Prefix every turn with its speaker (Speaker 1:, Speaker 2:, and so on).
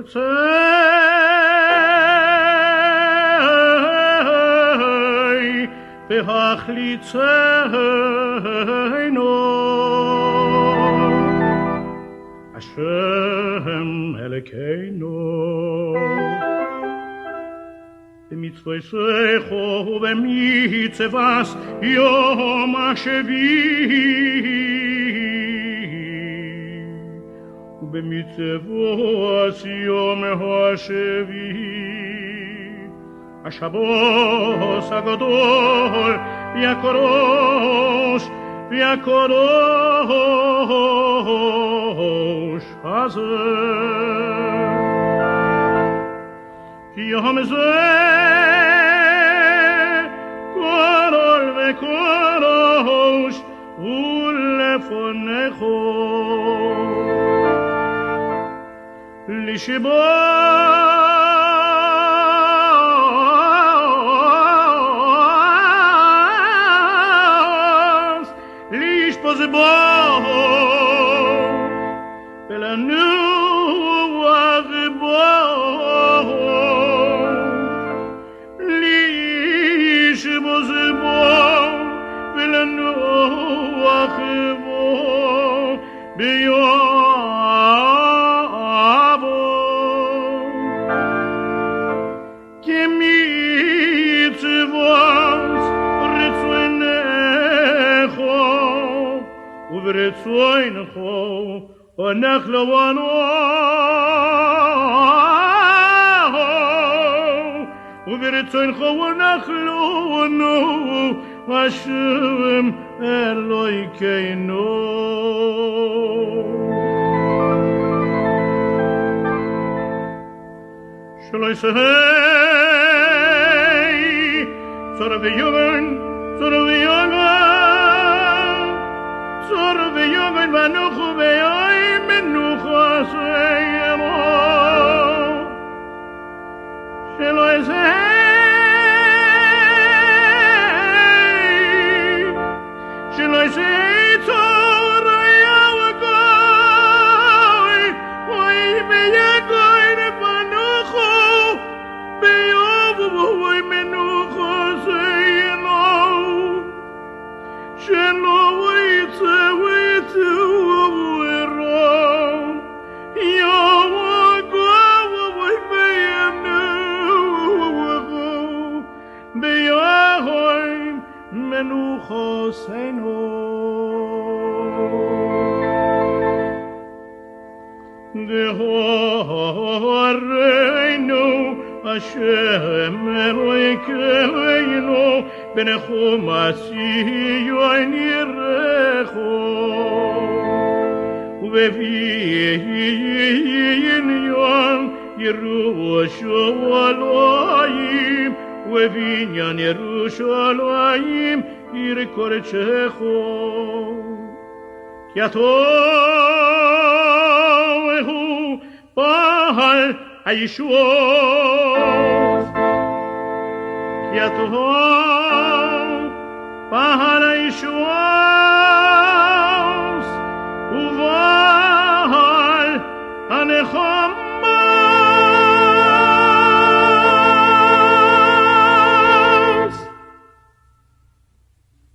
Speaker 1: רוצי והחליצנו השם אלוקינו במצוותיך ובמצוות יום השביעי ובמצוות יום השביעי השבוס הגדול והקדוש הזה כי יום זה גדול וקדוש ולפניך לשבוז בו ולנוח בו לשבוז בו ולנוח בו ביום ורצוינך ונחלונו וברצוינך ונחלונו השם אלוהינו שלא ישהי צור ויוגן ויוגן מנוחו ויואי מנוחו סיימו שלא ישהי צור יאוגוי אוי ויגוי נפנוחו ויובו ואוי מנוחו סיימו שלא מנוחוסנו דהורנו השם אלוהינו בנחום עשיון ירחו ובעניין ירושלים ובעניין ירושלים ירקורצך כי אתה הוא בעל הישועות כי אתה בעל הישועות